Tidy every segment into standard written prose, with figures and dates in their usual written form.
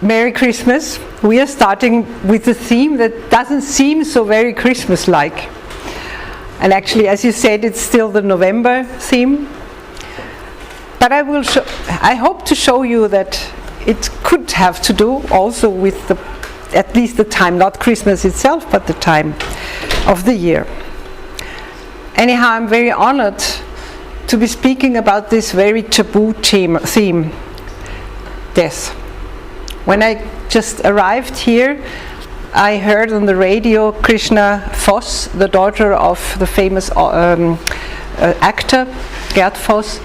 Merry Christmas. We are starting with a theme that doesn't seem so very Christmas-like. And actually, as you said, it's still the November theme. But I hope to show you that it could have to do also with at least the time, not Christmas itself, but the time of the year. Anyhow, I'm very honored to be speaking about this very taboo theme, death. When I just arrived here, I heard on the radio Krishna Voss, the daughter of the famous actor Gert Voss,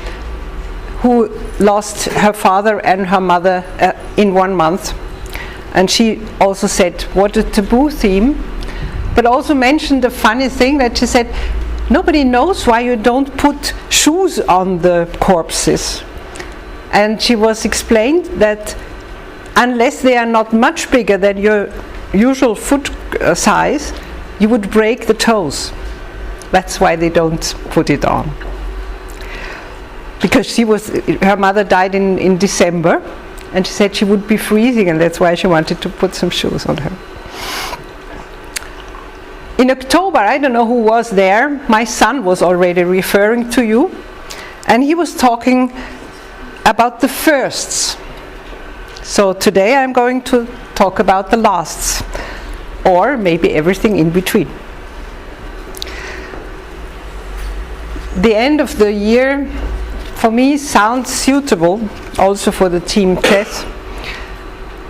who lost her father and her mother in 1 month. And she also said, what a taboo theme, but also mentioned a funny thing that she said, nobody knows why you don't put shoes on the corpses. And she was explained that unless they are not much bigger than your usual foot size, you would break the toes. That's why they don't put it on. Because her mother died in December, and she said she would be freezing, and that's why she wanted to put some shoes on her. In October, I don't know who was there, my son was already referring to you, and he was talking about the firsts. So today I'm going to talk about the lasts, or maybe everything in between. The end of the year for me sounds suitable also for the theme death,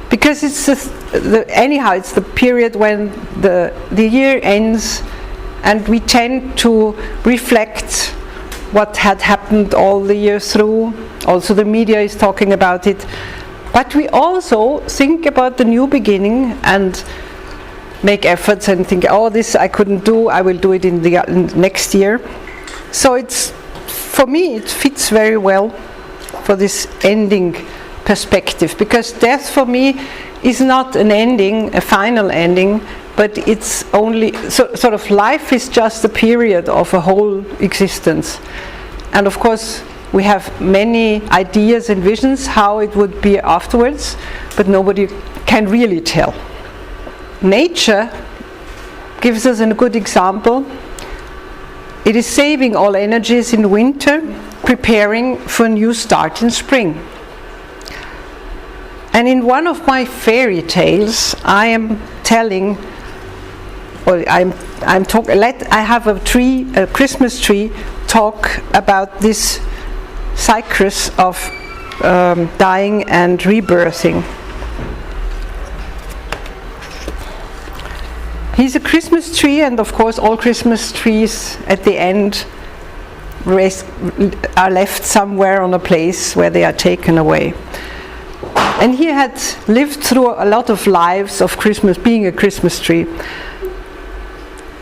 because it's anyhow it's the period when the year ends and we tend to reflect what had happened all the year through. Also the media is talking about it. But we also think about the new beginning and make efforts and think, oh, this I couldn't do, I will do it in the next year. So for me, it fits very well for this ending perspective, because death for me is not an ending, a final ending, but it's only, sort of life is just a period of a whole existence. And of course, we have many ideas and visions how it would be afterwards, but nobody can really tell. Nature gives us a good example. It is saving all energies in winter, preparing for a new start in spring. And in one of my fairy tales, I am telling, or I have a Christmas tree, talk about this cycles of dying and rebirthing. He's a Christmas tree, and of course all Christmas trees at the end are left somewhere on a place where they are taken away. And he had lived through a lot of lives of Christmas, being a Christmas tree.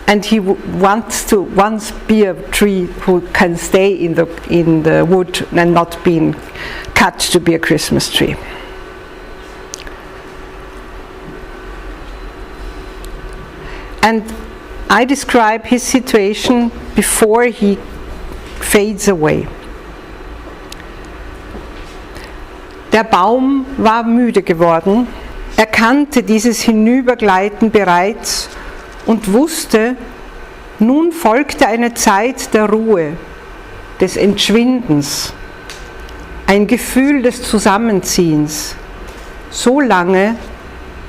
And he wants to once be a tree who can stay in the wood and not being cut to be a Christmas tree. And I describe his situation before he fades away. Der Baum war müde geworden, er kannte dieses Hinübergleiten bereits und wusste, nun folgte eine Zeit der Ruhe, des Entschwindens, ein Gefühl des Zusammenziehens, so lange,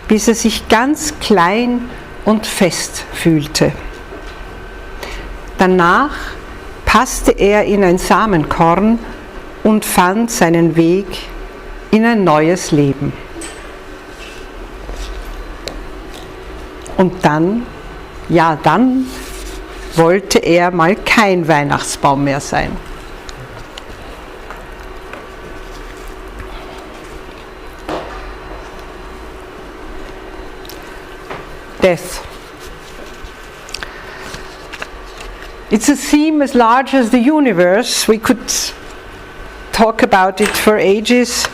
bis er sich ganz klein und fest fühlte. Danach passte er in ein Samenkorn und fand seinen Weg in ein neues Leben. Und dann wollte er mal kein Weihnachtsbaum mehr sein. Death. It's a theme as large as the universe. We could talk about it for ages.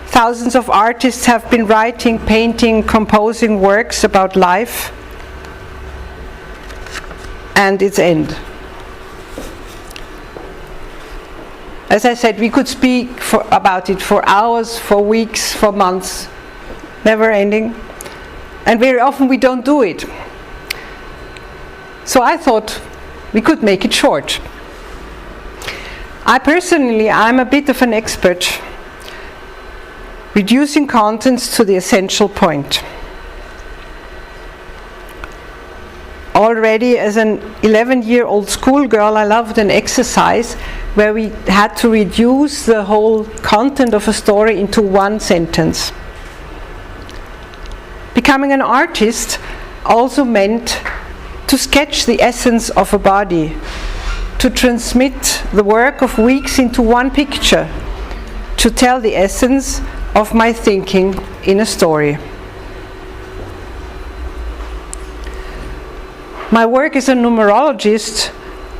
Thousands of artists have been writing, painting, composing works about life and its end. As I said, we could speak about it for hours, for weeks, for months. never ending. And very often we don't do it. So I thought we could make it short. I'm a bit of an expert reducing contents to the essential point. Already as an 11-year-old schoolgirl, I loved an exercise where we had to reduce the whole content of a story into one sentence. Becoming an artist also meant to sketch the essence of a body, to transmit the work of weeks into one picture, to tell the essence of my thinking in a story. My work as a numerologist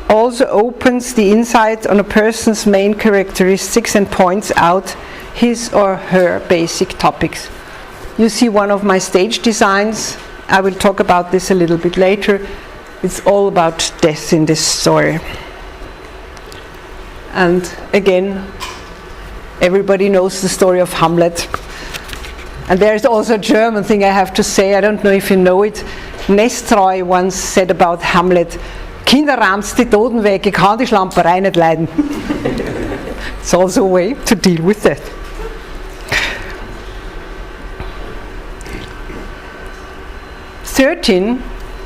also opens the insight on a person's main characteristics and points out his or her basic topics. You see one of my stage designs. I will talk about this a little bit later. It's all about death in this story. And again, everybody knows the story of Hamlet. And there's also a German thing I have to say, I don't know if you know it. Nestroy once said about Hamlet, Kinder ramst die Toten weg, ich kann die Schlamperei nicht leiden. It's also a way to deal with that. "13",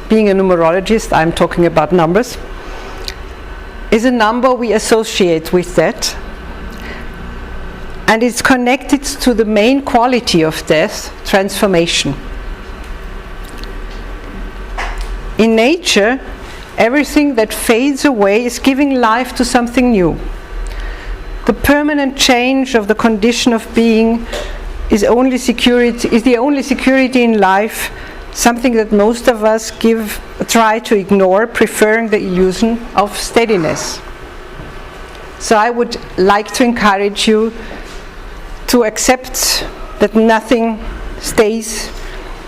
being a numerologist, I'm talking about numbers, is a number we associate with that, and it's connected to the main quality of death, transformation. In nature, everything that fades away is giving life to something new. The permanent change of the condition of being is the only security in life, something that most of us try to ignore, preferring the illusion of steadiness. So I would like to encourage you to accept that nothing stays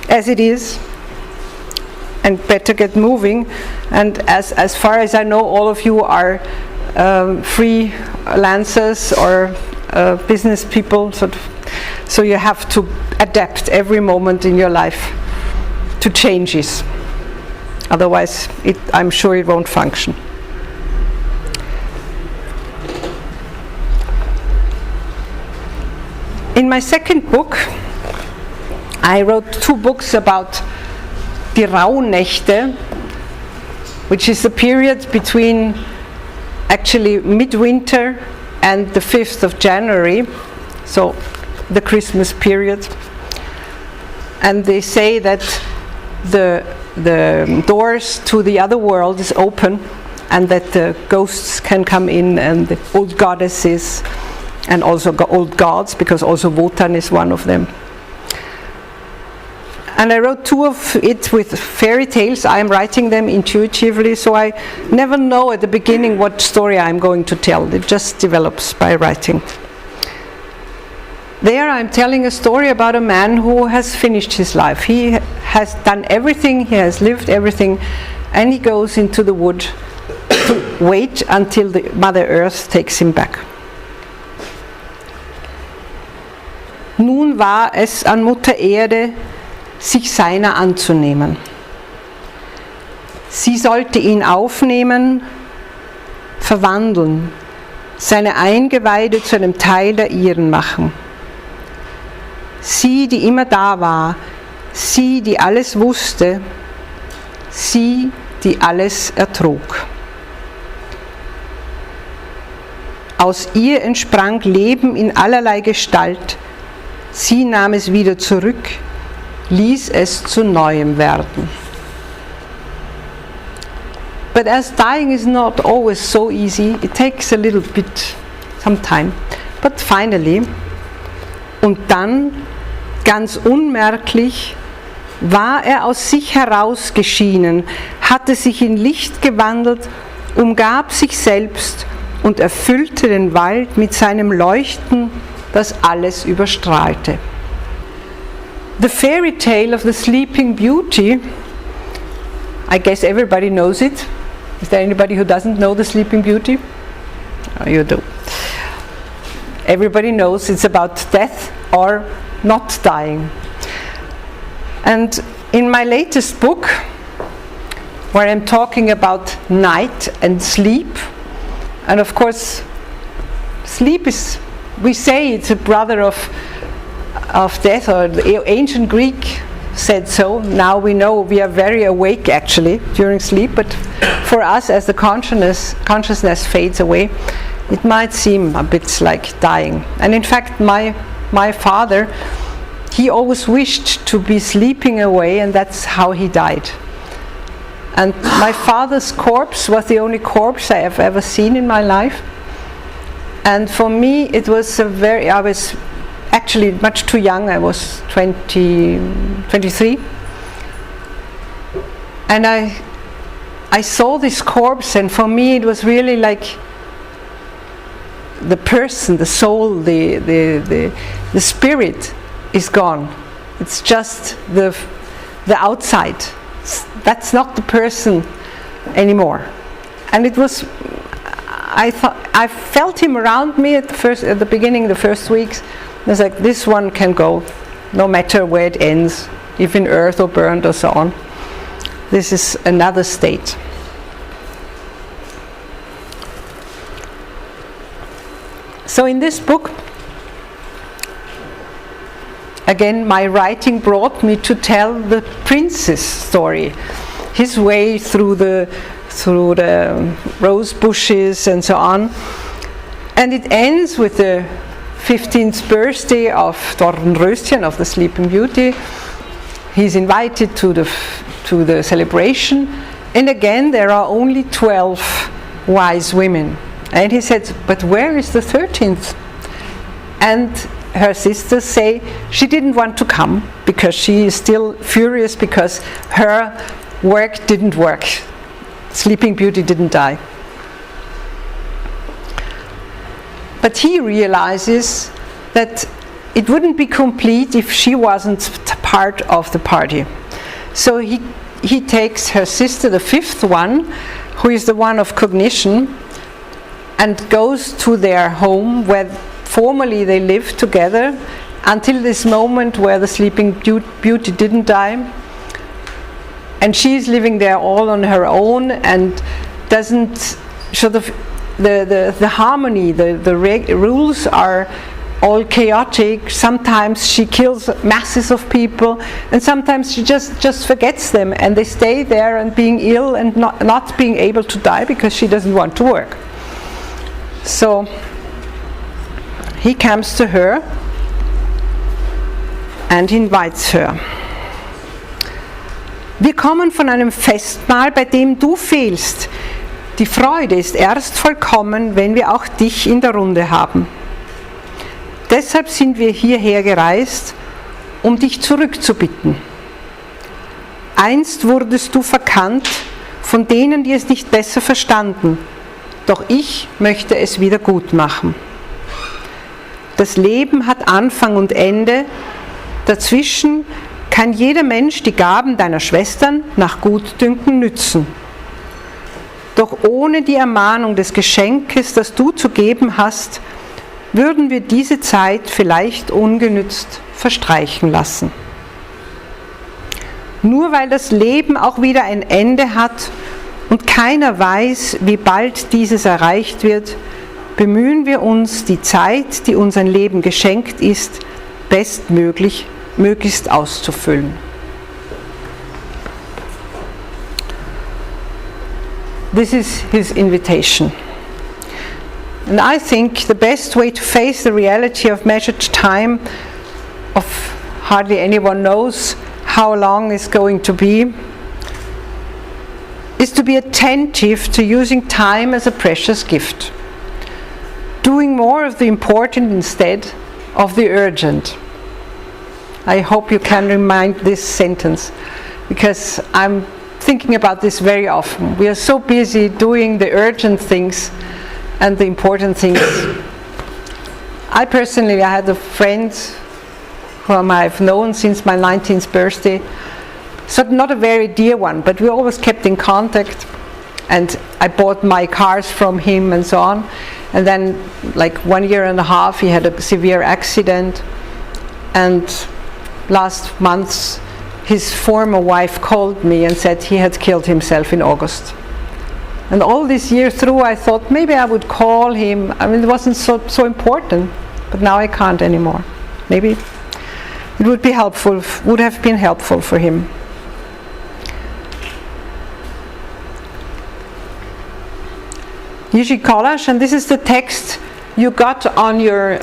as it is, and better get moving. And as far as I know, all of you are freelancers or business people, so you have to adapt every moment in your life to changes. Otherwise, I'm sure it won't function. In my second book, I wrote 2 books about die Rauhnächte, which is the period between actually midwinter and the 5th of January, so the Christmas period. And they say that the doors to the other world is open, and that the ghosts can come in, and the old goddesses, and also old gods, because also Wotan is one of them. And I wrote 2 of it with fairy tales. I'm writing them intuitively, so I never know at the beginning what story I'm going to tell. It just develops by writing. There I'm telling a story about a man who has finished his life. He has done everything, he has lived everything, and he goes into the wood to wait until the Mother Earth takes him back. Nun war es an Mutter Erde, sich seiner anzunehmen. Sie sollte ihn aufnehmen, verwandeln, seine Eingeweide zu einem Teil der ihren machen. Sie, die immer da war, sie, die alles wusste, sie, die alles ertrug. Aus ihr entsprang Leben in allerlei Gestalt. Sie nahm es wieder zurück, ließ es zu Neuem werden. But as dying is not always so easy, it takes a little bit, some time. But finally, und dann, ganz unmerklich, war er aus sich herausgeschienen, hatte sich in Licht gewandelt, umgab sich selbst und erfüllte den Wald mit seinem Leuchten, das alles überstrahlte. The fairy tale of the Sleeping Beauty, I guess everybody knows it. Is there anybody who doesn't know the Sleeping Beauty? Oh, you do. Everybody knows it's about death or not dying. And in my latest book, where I'm talking about night and sleep, and of course, sleep is, we say it's a brother of death, or the ancient Greek said so. Now we know we are very awake actually during sleep, but for us, as the consciousness fades away, it might seem a bit like dying. And in fact, my father, he always wished to be sleeping away, and that's how he died. And my father's corpse was the only corpse I have ever seen in my life. And for me, it was I was actually much too young. I was 23. And I saw this corpse, and for me it was really like the person, the soul, the spirit is gone. It's just the outside. That's not the person anymore. And it was, I felt him around me at the beginning, the first weeks. I was like, this one can go, no matter where it ends, if in earth or burned or so on. This is another state. So in this book, again, my writing brought me to tell the prince's story, his way through the rose bushes and so on. And it ends with the 15th birthday of Dornröschen, of the Sleeping Beauty. He's invited to the celebration, and again there are only 12 wise women. And he said, but where is the 13th? And her sisters say she didn't want to come because she is still furious because her work didn't work. Sleeping Beauty didn't die. But he realizes that it wouldn't be complete if she wasn't part of the party. So he takes her sister, the 5th one, who is the one of cognition, and goes to their home where formerly they lived together until this moment where the Sleeping Beauty didn't die. And she's living there all on her own and doesn't sort of, the harmony, the rules are all chaotic. Sometimes she kills masses of people, and sometimes she just forgets them, and they stay there and being ill and not being able to die because she doesn't want to work. So he comes to her and invites her. Wir kommen von einem Festmahl, bei dem du fehlst. Die Freude ist erst vollkommen, wenn wir auch dich in der Runde haben. Deshalb sind wir hierher gereist, um dich zurückzubitten. Einst wurdest du verkannt von denen, die es nicht besser verstanden. Doch ich möchte es wieder gut machen. Das Leben hat Anfang und Ende. Dazwischen kann jeder Mensch die Gaben deiner Schwestern nach Gutdünken nützen. Doch ohne die Ermahnung des Geschenkes, das du zu geben hast, würden wir diese Zeit vielleicht ungenützt verstreichen lassen. Nur weil das Leben auch wieder ein Ende hat und keiner weiß, wie bald dieses erreicht wird, bemühen wir uns, die Zeit, die uns ein Leben geschenkt ist, möglichst auszufüllen. This is his invitation. And I think the best way to face the reality of measured time, of hardly anyone knows how long it's going to be, is to be attentive to using time as a precious gift. Doing more of the important instead of the urgent. I hope you can remind this sentence, because I'm thinking about this very often. We are so busy doing the urgent things and the important things. I had a friend whom I've known since my 19th birthday. So not a very dear one, but we always kept in contact, and I bought my cars from him and so on. And then, like 1 year and a half, he had a severe accident, and last month his former wife called me and said he had killed himself in August. And all this year through I thought maybe I would call him. I mean, it wasn't so important, but now I can't anymore. Maybe it would have been helpful for him. Jiří Kolář, and this is the text you got on your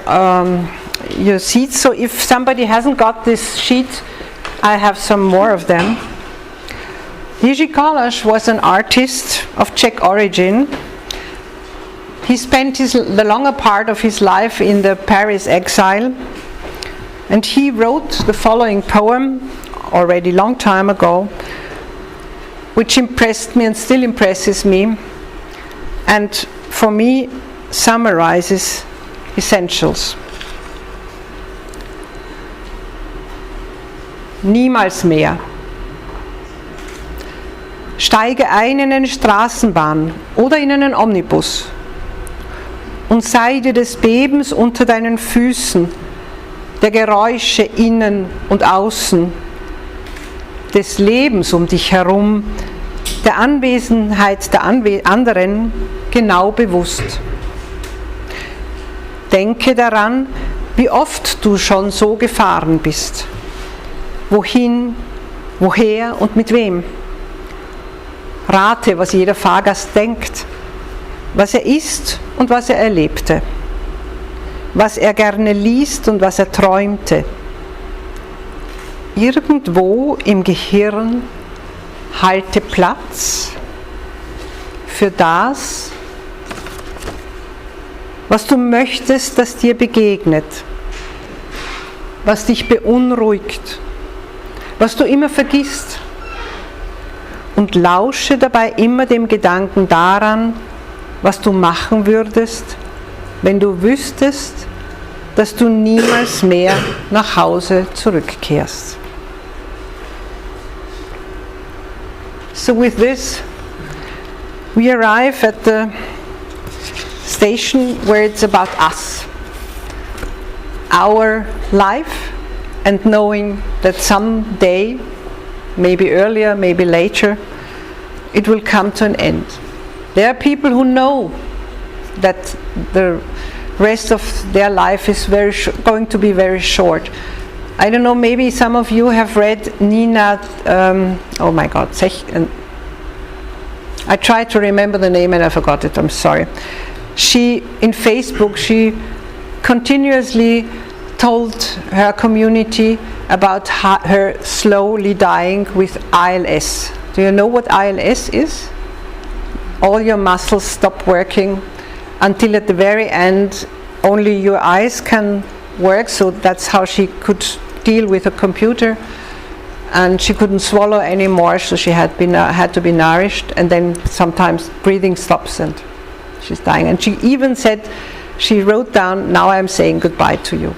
seats. So if somebody hasn't got this sheet, I have some more of them. Jiří Kolář was an artist of Czech origin. He spent the longer part of his life in the Paris exile, and he wrote the following poem already long time ago, which impressed me and still impresses me, and for me summarizes essentials. Niemals mehr. Steige ein in eine Straßenbahn oder in einen Omnibus und sei dir des Bebens unter deinen Füßen, der Geräusche innen und außen, des Lebens um dich herum, der Anwesenheit der anderen genau bewusst. Denke daran, wie oft du schon so gefahren bist. Wohin, woher und mit wem. Rate, was jeder Fahrgast denkt, was er isst und was er erlebte, was er gerne liest und was er träumte. Irgendwo im Gehirn halte Platz für das, was du möchtest, dass dir begegnet, was dich beunruhigt, was du immer vergisst, und lausche dabei immer dem Gedanken daran, was du machen würdest, wenn du wüsstest, dass du niemals mehr nach Hause zurückkehrst. So with this, we arrive at the station where it's about us, our life, and knowing that someday, maybe earlier, maybe later, it will come to an end. There are people who know that the rest of their life is going to be very short. I don't know, maybe some of you have read Nina, I tried to remember the name and I forgot it, I'm sorry. In Facebook, she continuously told her community about her slowly dying with ILS. Do you know what ILS is? All your muscles stop working until at the very end only your eyes can work, so that's how she could deal with a computer, and she couldn't swallow anymore, so she had to be nourished, and then sometimes breathing stops and she's dying. And she even said, she wrote down, "Now I'm saying goodbye to you."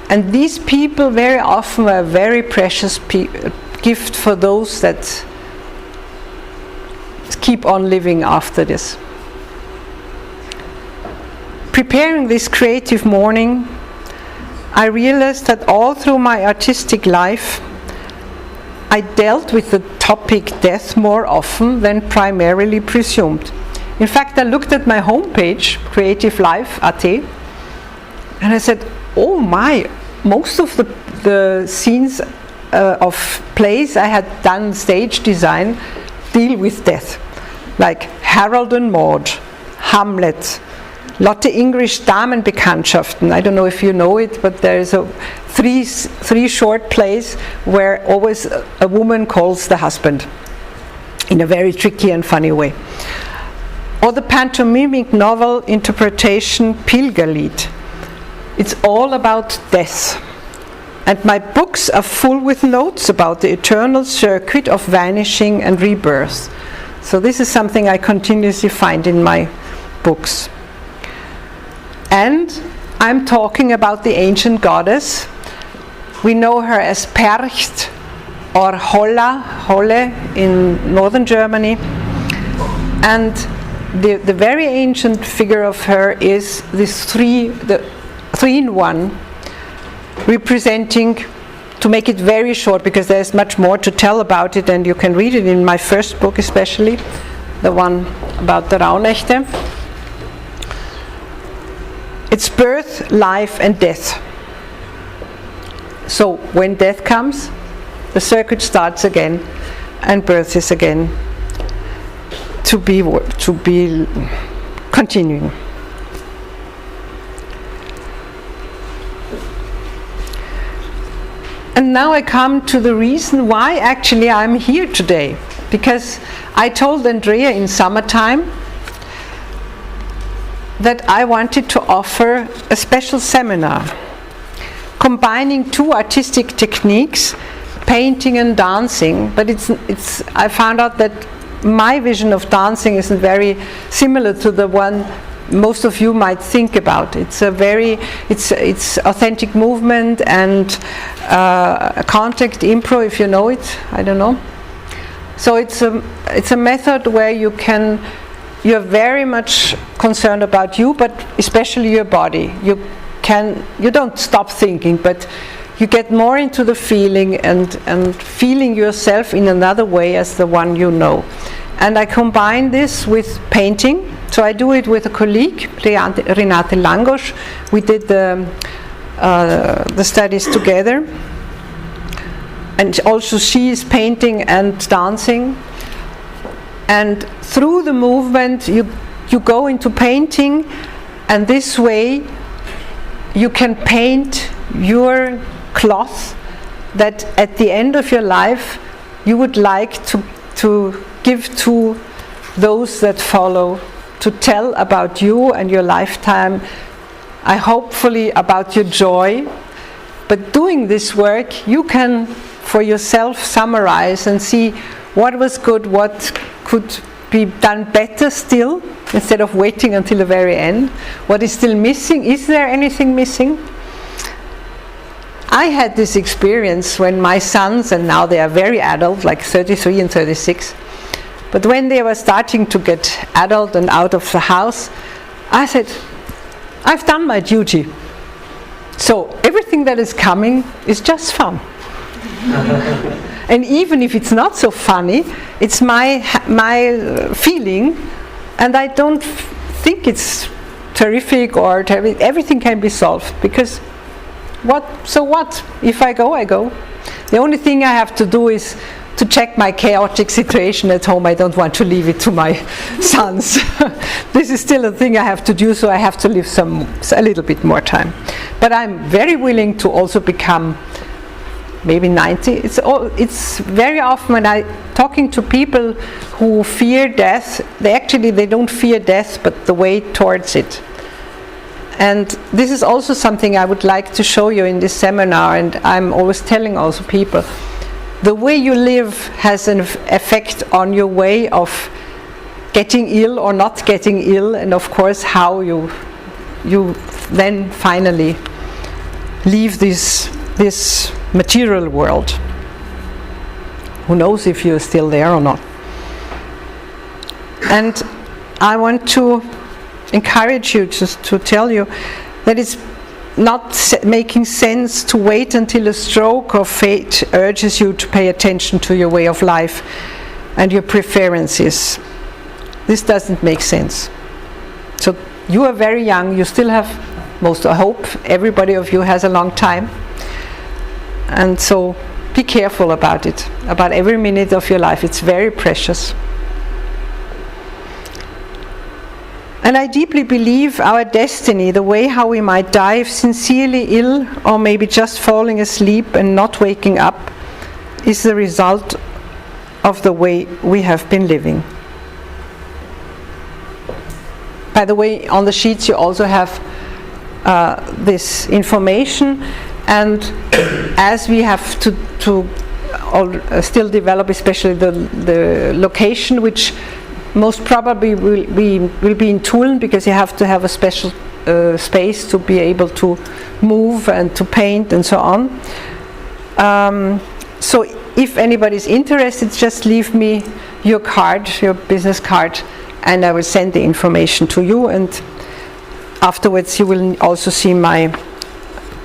And these people very often were a very precious gift for those that keep on living after this. Preparing this creative morning, I realized that all through my artistic life, I dealt with the topic death more often than primarily presumed. In fact, I looked at my homepage, creativelife.at, and I said, oh my, most of the scenes of plays I had done stage design deal with death, like Harold and Maude, Hamlet, Lotte English Damenbekanntschaften. I don't know if you know it, but there is three short plays where always a woman calls the husband in a very tricky and funny way. Or the pantomimic novel interpretation Pilgerlied. It's all about death. And my books are full with notes about the eternal circuit of vanishing and rebirth. So this is something I continuously find in my books. And I'm talking about the ancient goddess. We know her as Percht or Holle in northern Germany. And the very ancient figure of her is the three in one, representing to make it very short, because there's much more to tell about it, and you can read it in my first book especially, the one about the Rauhnächte. It's birth, life and death. So when death comes, the circuit starts again, and birth is again to be continuing. And now I come to the reason why actually I'm here today. Because I told Andrea in summertime that I wanted to offer a special seminar combining two artistic techniques, painting and dancing. But I found out that my vision of dancing isn't very similar to the one most of you might think about. It's authentic movement and contact improv, if you know it. I don't know. So it's a method where you're very much concerned about you, but especially your body. You don't stop thinking, but you get more into the feeling and feeling yourself in another way as the one you know. And I combine this with painting. So I do it with a colleague, Renate Langosch. We did the studies together. And also she is painting and dancing. And through the movement you go into painting, and this way you can paint your cloth that at the end of your life you would like to give to those that follow, to tell about you and your lifetime, hopefully about your joy. But doing this work, you can for yourself summarize and see what was good, what could be done better still, instead of waiting until the very end. What is still missing? Is there anything missing? I had this experience when my sons, and now they are very adult, like 33 and 36, but when they were starting to get adult and out of the house, I said, I've done my duty. So everything that is coming is just fun. And even if it's not so funny, it's my feeling, and I don't think it's terrific or everything can be solved, because what? If I go, I go. The only thing I have to do is to check my chaotic situation at home. I don't want to leave it to my sons. This is still a thing I have to do, so I have to live a little bit more time. But I'm very willing to also become maybe 90. It's very often when I'm talking to people who fear death, they don't fear death, but the way towards it. And this is also something I would like to show you in this seminar, and I'm always telling also people, the way you live has an effect on your way of getting ill or not getting ill, and of course how you then finally leave this material world. Who knows if you're still there or not. And I want to encourage you to tell you that it's not making sense to wait until a stroke of fate urges you to pay attention to your way of life and your preferences. This doesn't make sense. So you are very young, you still have, I hope everybody of you has a long time. And so be careful about it, about every minute of your life. It's very precious. And I deeply believe our destiny, the way how we might die if sincerely ill or maybe just falling asleep and not waking up, is the result of the way we have been living. By the way, on the sheets you also have this information, and as we have to still develop, especially the location, which most probably will be in Tulln, because you have to have a special space to be able to move and to paint and so on. So if anybody is interested, just leave me your card, your business card, and I will send the information to you, and afterwards you will also see my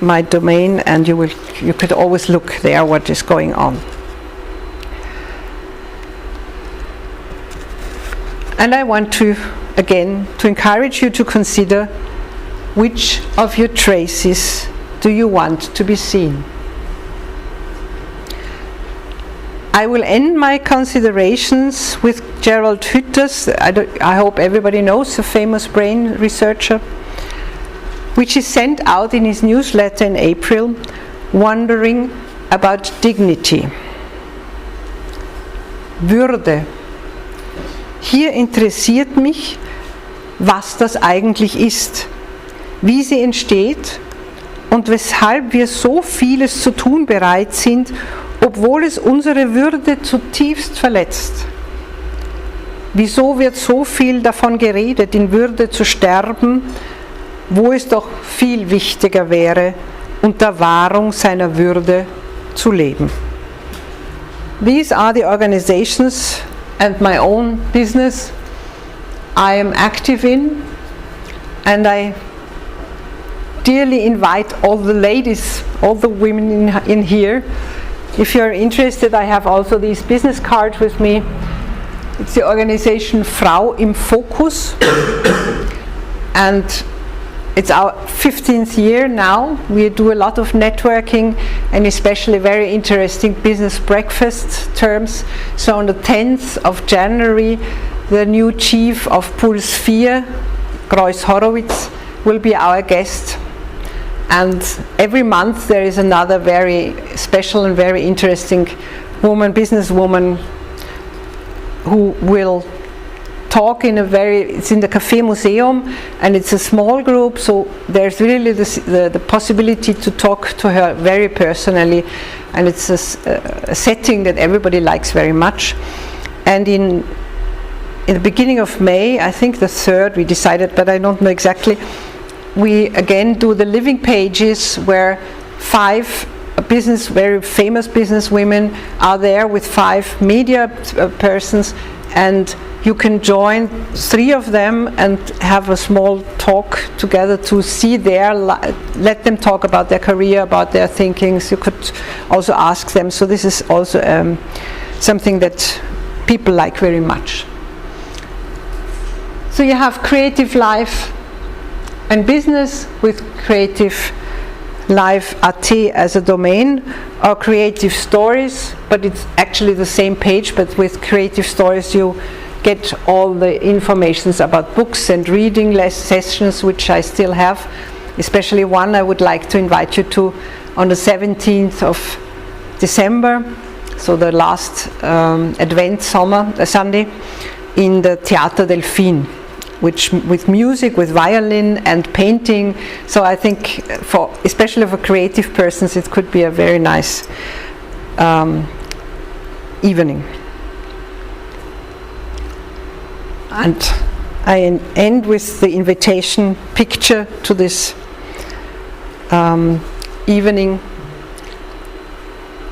my domain, and you could always look there what is going on. And I want to encourage you to consider which of your traces do you want to be seen. I will end my considerations with Gerald Hütters. I hope everybody knows, a famous brain researcher, which he sent out in his newsletter in April, wondering about dignity. Würde. Hier interessiert mich, was das eigentlich ist, wie sie entsteht und weshalb wir so vieles zu tun bereit sind, obwohl es unsere Würde zutiefst verletzt. Wieso wird so viel davon geredet, in Würde zu sterben, wo es doch viel wichtiger wäre, unter Wahrung seiner Würde zu leben? These are the organizations and my own business I am active in, and I dearly invite all the ladies, all the women in here. If you're interested, I have also these business cards with me. It's the organization Frau im Fokus, and it's our 15th year now. We do a lot of networking and especially very interesting business breakfast terms. So on the 10th of January, the new chief of Puls 4, Grois Horowitz, will be our guest. And every month there is another very special and very interesting businesswoman, who will talk it's in the Café Museum, and it's a small group, so there's really the possibility to talk to her very personally, and it's a setting that everybody likes very much. And in the beginning of May, I think the 3rd, we decided, but I don't know exactly, we again do the living pages where 5 very famous business women are there with 5 media persons, and you can join 3 of them and have a small talk together to see let them talk about their career, about their thinkings. You could also ask them. So this is also something that people like very much. So you have creative life and business with Creative Life AT as a domain, or Creative Stories, but it's actually the same page, but with Creative Stories you get all the informations about books and reading sessions, which I still have, especially one I would like to invite you to on the 17th of December, so the last Advent Sunday, in the Theater Delfin, with music, with violin and painting. So I think especially for creative persons it could be a very nice evening. And I end with the invitation picture to this evening,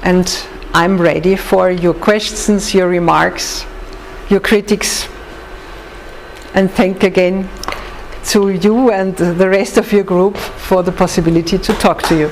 and I'm ready for your questions, your remarks, your critics. And thank again to you and the rest of your group for the possibility to talk to you.